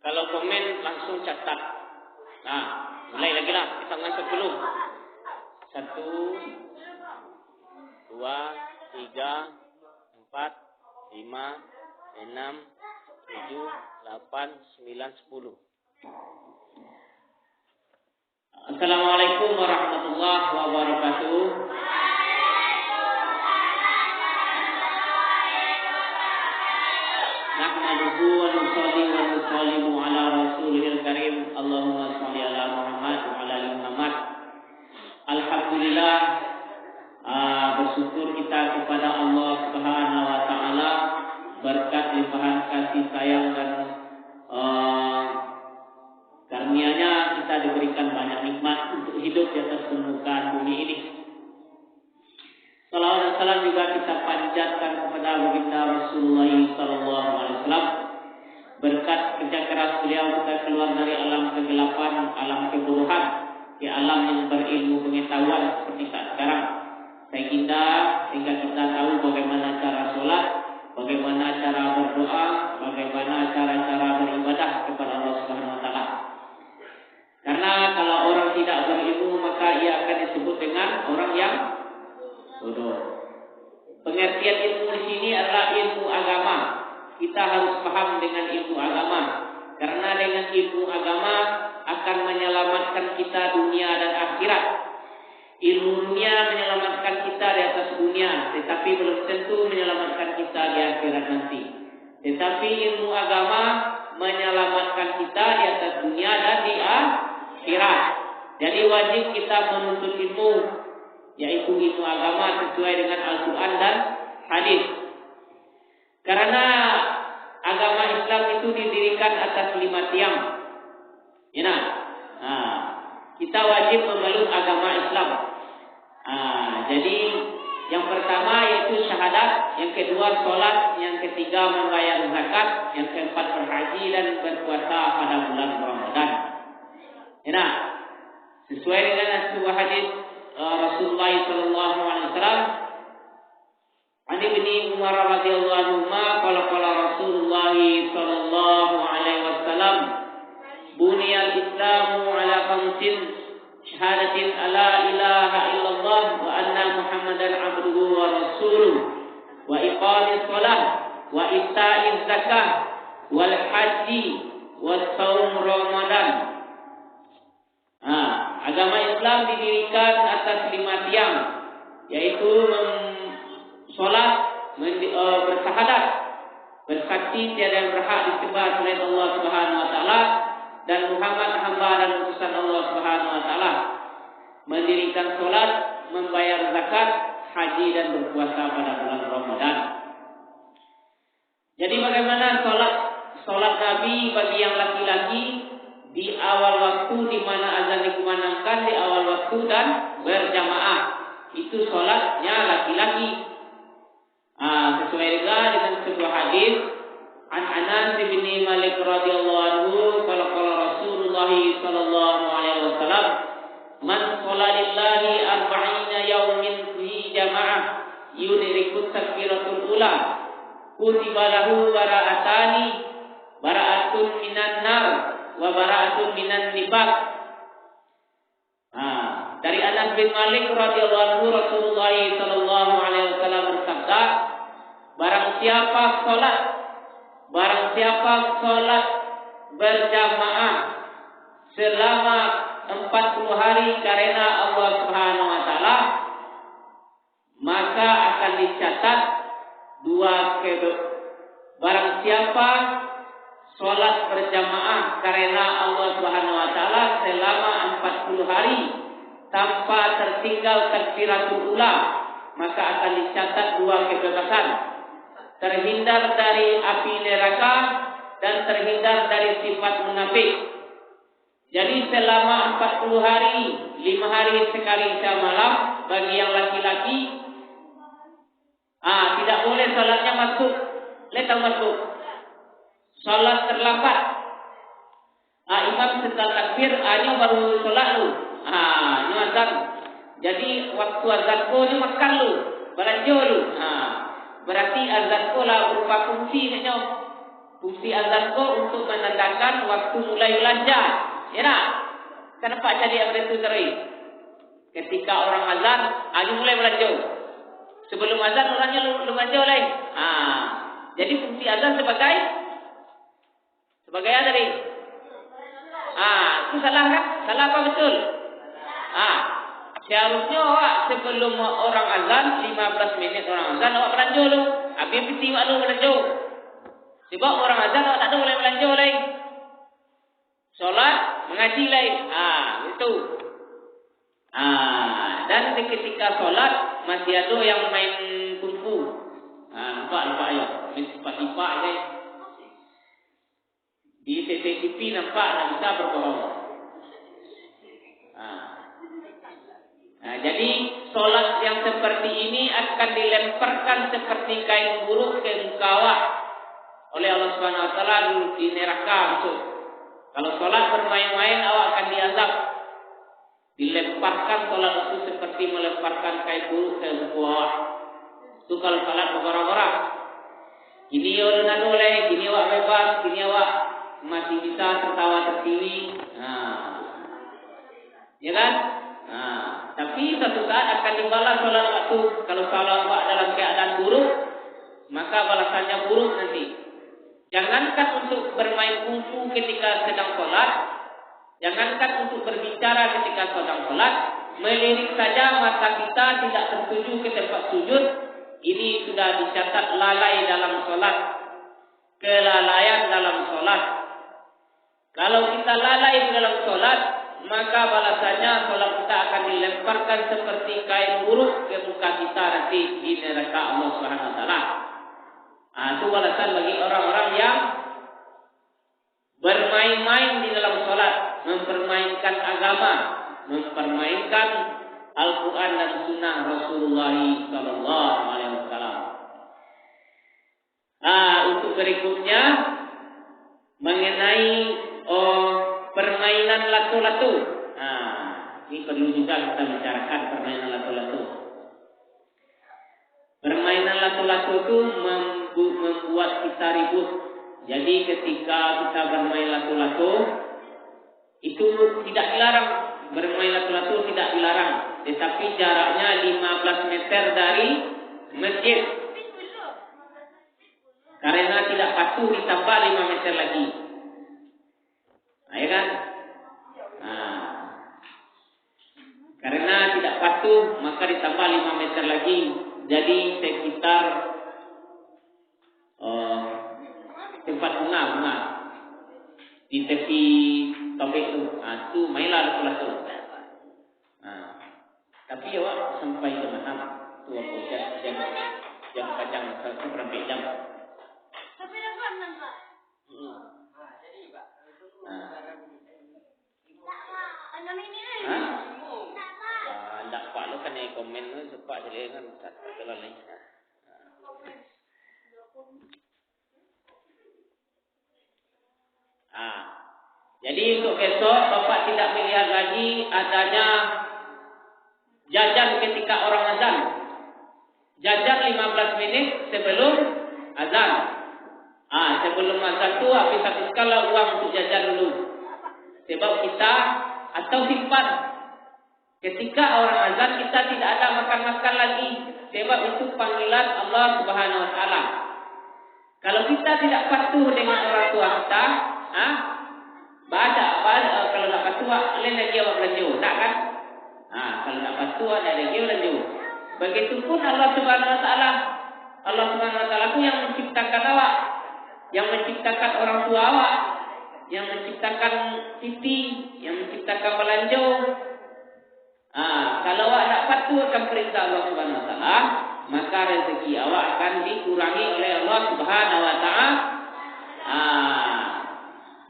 Kalau komen langsung catat. Nah, mulai lagi lah. Hitungan 10. 1, 2, 3, 4, 5, 6, 7, 8, 9, 10. Assalamualaikum warahmatullahi wabarakatuh. Nahmaduhu wa nusalli wa nusallimu ala rasulihil karim. Allahumma shalli ala Muhammad wa ala ali Muhammad. Alhamdulillah, bersyukur kita kepada Allah Subhanahu wa taala berkat limpahan kasih sayang dan karunia-Nya kita diberikan banyak nikmat untuk hidup di atas permukaan bumi ini. Salawat dan salam juga kita panjatkan kepada baginda Rasulullah sallallahu alaihi wasallam. Berkat kerja keras beliau kita keluar dari alam kegelapan, alam kebodohan, ke alam yang berilmu pengetahuan seperti saat sekarang. Sehingga kita tahu bagaimana cara sholat, bagaimana cara berdoa, bagaimana cara-cara beribadah kepada Allah Subhanahu wa taala. Karena kalau orang tidak berilmu maka ia akan disebut dengan orang yang bodoh. Pengertian ilmu di sini adalah ilmu agama. Kita harus paham dengan ilmu agama. Karena dengan ilmu agama akan menyelamatkan kita dunia dan akhirat. Ilmu dunia menyelamatkan kita di atas dunia, tetapi belum tentu menyelamatkan kita di akhirat nanti. Tetapi ilmu agama menyelamatkan kita di atas dunia dan di akhirat. Jadi wajib kita menuntut ilmu, yaitu ilmu agama sesuai dengan Al-Quran dan hadis. Karena agama Islam itu didirikan atas 5 tiang. Ya, kita wajib memeluk agama Islam. Jadi yang pertama yaitu syahadat, yang kedua sholat, yang ketiga membayar zakat, yang keempat berhaji dan berpuasa pada bulan Ramadan. Ya, sesuai dengan sebuah hadis Rasulullah sallallahu alaihi wasallam, Ani bin Umar radhiyallahu anhu qala Rasulullah sallallahu alaihi wasallam, buniyal Islamu ala khamsin, syahadatin ala ilaha illallah wa anna Muhammadan abduhu wa rasuluh, wa iqamis shalah wa ita'iz zakah wal haji wa shaum Ramadan. Agama Islam didirikan atas 5 tiang, yaitu sholat, bersyahadat, bersaksi tiada yang berhak disembah selain Allah Subhanahu wa taala dan Muhammad hamba dan utusan Allah Subhanahu wa taala, mendirikan sholat, membayar zakat, haji dan berpuasa pada bulan Ramadan. Jadi bagaimana sholat Nabi bagi yang laki-laki di awal waktu di mana azan dikumandangkan di awal waktu dan berjamaah, itu sholatnya laki-laki. Sesuai juga dengan sebuah hadis an Anas bin Malik radhiyallahu anhu qala Rasulullah sallallahu alaihi wasallam, man shalla lillahi arba'ina yawmin fi jamaah yudriku takbiratul ula kutiba lahu bara'atun minan nar wa bara'atun minan nifaq. Dari Anas bin Malik radhiyallahu anhu, Rasulullah sallallahu alaihi wasallam bersabda, barang siapa sholat berjamaah selama 40 hari karena Allah Subhanahu wa taala, maka akan dicatat 2 barang siapa sholat berjamaah karena Allah Subhanahu wa taala selama 40 hari tanpa tertinggal takbiratul ula, maka akan dicatat 2 kebebasan: terhindar dari api neraka dan terhindar dari sifat munafik. Jadi selama 40 hari, 5 hari sekali malam bagi yang laki-laki, tidak boleh salatnya masuk, salat terlambat. Imam setelah takbir, hanya baru salat lu. Ini azan. Jadi waktu azan ko ni makan lu, belanja lu. Berarti azan ko lah berupa fungsi nyo. Fungsi azan itu untuk menandakan waktu mulai belajar. Ya tak? Kenapa jadi yang itu sering? Ketika orang azan, ada mulai belajar. Sebelum azan orangnya belajar lagi. Jadi fungsi azan sebagai apa tadi? Itu salah kan? Salah apa betul? Seharusnya awak sebelum orang azan 15 minit orang azan awak belajar dulu. Habis piti awak dulu belajar. Sebab orang azan awak tak ada boleh belajar lagi. Solat mengaji lagi. Itu. Dan ketika solat masih ada yang main kungfu. Nampak ya. Main tipak-tipak je. Di CCTV nampak tak bisa berbohong. Jadi solat yang seperti ini akan dilemparkan seperti kain buruk ke muka awak oleh Allah Subhanahu Wa Taala di neraka masuk. Kalau solat bermain-main awak akan diazab. Dilemparkan solat itu seperti melemparkan kain buruk ke muka awak. Itu kalau solat bergora-gora. Gini awak boleh, gini awak bebas, gini awak masih bisa tertawa tertiwi. Ya kan? Tapi satu saat akan dibalas solat waktu. Kalau solat awak dalam keadaan buruk, maka balasannya buruk nanti. Jangankan untuk bermain kungfu ketika sedang solat, jangankan untuk berbicara ketika sedang solat, melirik saja mata kita tidak tertuju ke tempat sujud, ini sudah dicatat lalai dalam solat, kelalaian dalam solat. Kalau kita lalai dalam solat, maka balasannya solat kita akan dilemparkan seperti kain buruk ke muka kita nanti di neraka Allah Subhanahu Wa Taala. Itu balasan bagi orang-orang yang bermain-main di dalam solat, mempermainkan agama, mempermainkan Al-Quran dan Sunnah Rasulullah Sallallahu Alaihi Wasallam. Untuk berikutnya mengenai permainan lato-lato. Ini perlu juga kita bicarakan permainan lato-lato. Permainan lato-lato itu membuat kita ribut. Jadi ketika kita bermain lato-lato itu tidak dilarang. Bermain lato-lato tidak dilarang, tetapi jaraknya 15 meter dari masjid. Karena tidak patuh ditambah 5 meter lagi. Ya kan? Karena tidak patuh maka ditambah 5 meter lagi. Jadi sekitar tempat bunga di tepi topik itu. Itu mainlah lato-lato. Tapi awak sampai ke mana? Tu apa jam panjang satu berapa jam? Sampai dapat nampak. Jadi Pak. Tak ini ni. Tak Pak lu kan komen tu suka je kan tak jalan lain. Jadi untuk besok Bapak tidak melihat lagi adanya jajan ketika orang azan. Jajan 15 menit sebelum azan. Sebelum azan tu habiskanlah uang untuk jajan dulu. Sebab kita atau simpan. Ketika orang azan kita tidak ada makan-makan lagi. Sebab itu panggilan Allah Subhanahu Wa Taala. Kalau kita tidak patuh dengan orang tua kita, baca kalau tak patuh, lain lagi awak belanja, tak kan? Kalau tak patuh, ada lagi belanja. Begitupun Allah Subhanahu Wa Taala. Allah Subhanahu Wa Taala itu yang menciptakan awak, yang menciptakan orang tua awak, yang menciptakan titi, yang menciptakan belanja. Kalau awak tak patuh akan perintah Allah Subhanahu Wa Taala, maka rezeki awak akan dikurangi oleh Allah Subhanahu Wa Taala.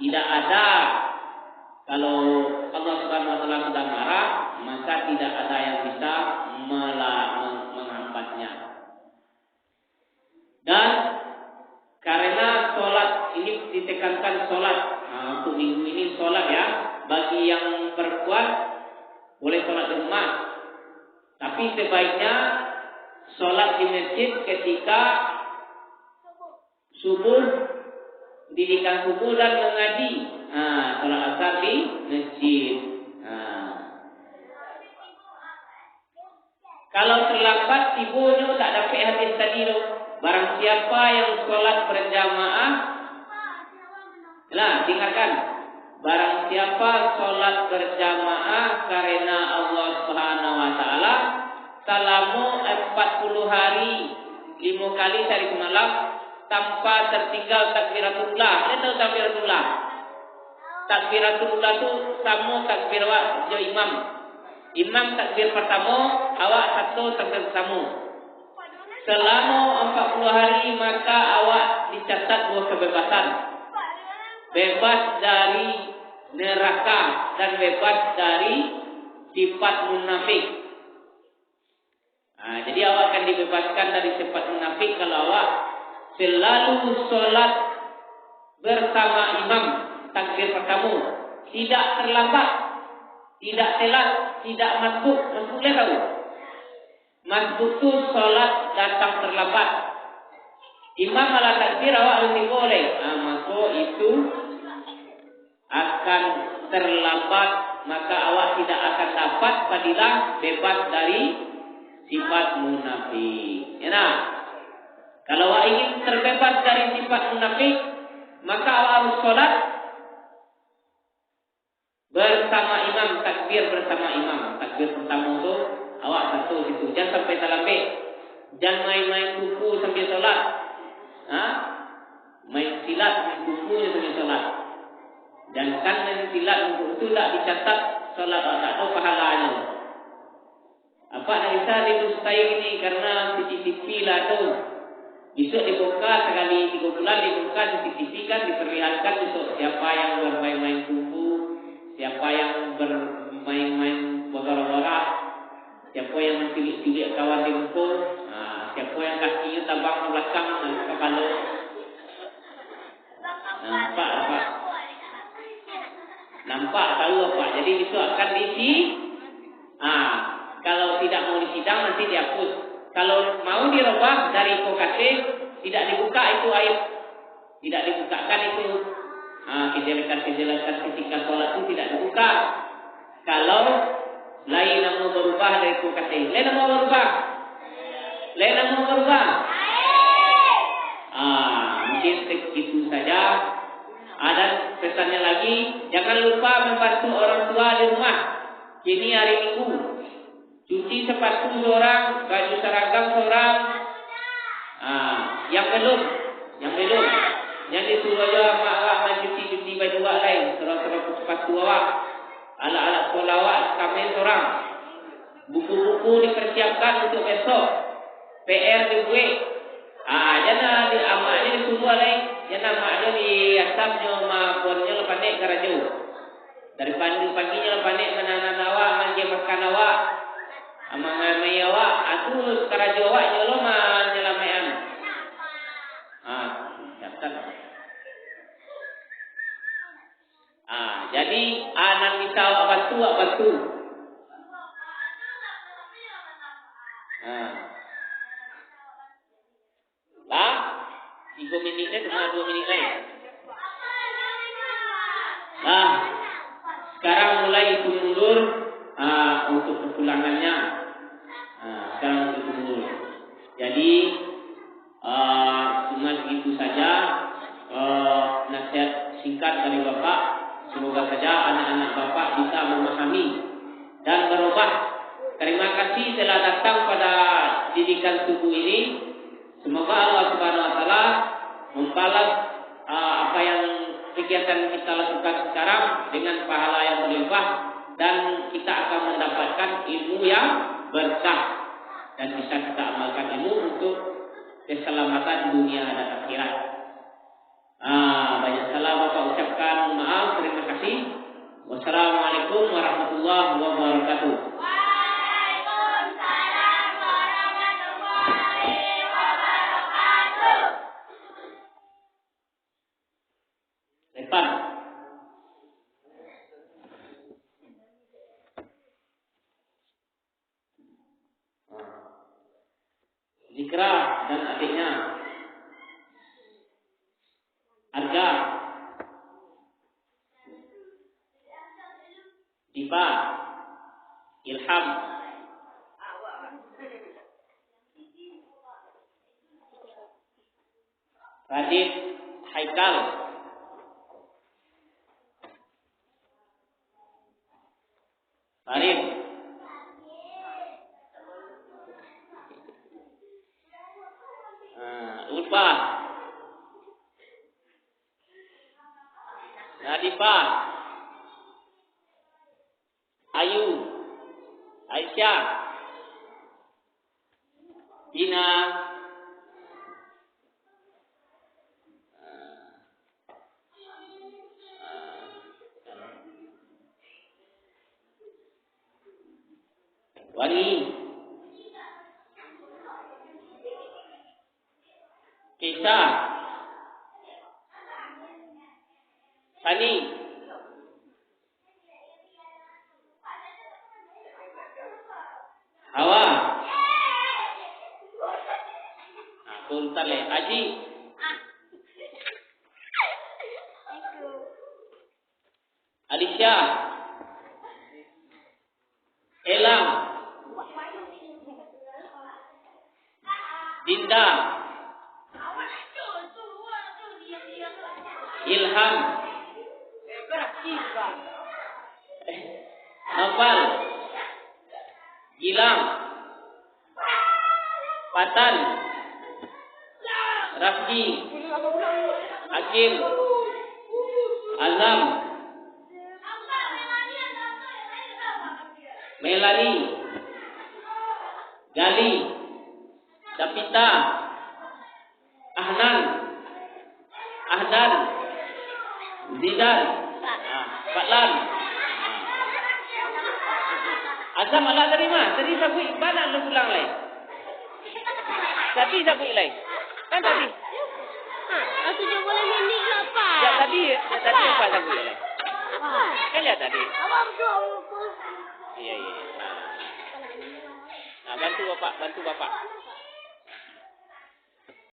Tidak ada, kalau Allah Subhanahu Wa Taala sudah marah, maka tidak ada yang bisa menghambatnya. Dan karena solat ini ditekankan solat, untuk minggu ini solat ya, bagi yang perempuan boleh solat di rumah, tapi sebaiknya solat di masjid ketika subuh didikan subuh dan mengaji. Salat asar di masjid. Kalau terlambat tiburnya tak dapat hadis tadi tu. Barang siapa yang solat berjamaah, lah dengarkan. Barang siapa solat berjamaah karena Allah Subhanahu Wa Taala selama 40 hari 5 kali sehari semalam tanpa tertinggal takbiratullah. Kita tahu takbiratullah. Takbiratullah tu sama takbir awak imam. Imam takbir pertama, awak satu takbir pertama. Selama 40 hari maka awak dicatat 2 kebebasan. Bebas dari neraka dan bebas dari sifat munafik. Jadi awak akan dibebaskan dari sifat munafik kalau awak selalu solat bersama imam takbir pertama, tidak terlambat, tidak telat, tidak masbuk. Masbuknya tahu? Masbuk tu solat datang terlambat. Imam malah takbir awak lebih boleh. Maka itu akan terlambat, maka awak tidak akan dapat fadilah bebas dari sifat munafik. Kalau awak ingin terbebas dari sifat munafik, maka awak harus solat bersama imam, takbir bersama imam. Takbir pertama tu awak satu situ, jangan sampai terlambat. Jangan main-main kuku sambil solat. Main silat main kuku sambil solat. Dan kan main silat kuku itu tak dicatat solat, tak tahu pahalanya. Apa nak bisa didustai ini karena CCTV lah tu. Besok dibuka sekali 3 bulan dibuka CCTV kan diperlihatkan besok siapa yang bermain-main kuku, siapa yang bermain-main borak-borak, siapa yang menculik-culik kawan di muka, siapa yang kakinya tabang ke belakang kepala. Nampak tahu apa. Jadi itu akan diisi. Kalau tidak mau disidang nanti dihapus. Kalau mau dirubah dari pokatif tidak dibuka itu aib. Tidak dibukakan itu. Kejelekan-kejelekan ketika sholat itu tidak dibuka. Kalau lain mau berubah dari pokatif, lain mau berubah. Mungkin segitu saja. Ada pesannya lagi, jangan lupa membantu orang tua di rumah. Kini hari Minggu, cuci sepatu seorang, baju seragam seorang. Yang belum, yang disuruh aja mak awak mencuci baju awak lain, serah-serah sepatu awak, alat-alat sekolah awak, kami seorang. Buku-buku dipersiapkan untuk besok, PR dibuat. Jangan amaknya disuruh lain, jangan amaknya di atasnya makonnya lepas naik kerajo. Dari pagi-paginya lepas naik menanan awak, manja makan awak. Amangamai awak, aku kerajo awak nyolo menyelamayan. Catat. Jadi anak kita awak bantu. Lah, 3 minitnya cuma 2 menit lagi. Sekarang mulai hitung mundur untuk kepulangannya. Sekarang hitung mundur. Jadi cuma segitu saja nasihat singkat dari Bapak. Semoga saja anak-anak Bapak bisa memahami dan berubah. Terima kasih telah datang pada didikan subuh ini. Semoga Allah Subhanahu Wa Taala membalas apa yang kegiatan kita lakukan sekarang dengan pahala yang berlimpah dan kita akan mendapatkan ilmu yang berkah dan bisa kita amalkan ilmu untuk keselamatan dunia dan akhirat. Banyak salah Bapak ucapkan maaf, terima kasih. Wassalamualaikum warahmatullahi wabarakatuh. Lepas Zikra dan adiknya Arga Dipa, Ilham, Radit, Haikal, Arif, Ulfa, Nadifa, Ayu, Aisyah, Dina, Wani, Kesa, Sani, Hawa, Kuntale, Aji, Alicia, Elang, Dinda, Ilham, Noval, Gilang, Patan, Rafki, Hakim, Azam, Melani, Gali, Dapita, Ahnan, Ahdan, Zidan, Paklan. Azam ala tadi mah, tadi sabui mana lu pulang lai? Tadi sabui lai. Kan tadi. Aku juga boleh mandi lah, Pak. Ya tadi apa sabui lai? Apa? Kan lihat tadi. Abang tu. Iya. Nah, bantu bapak.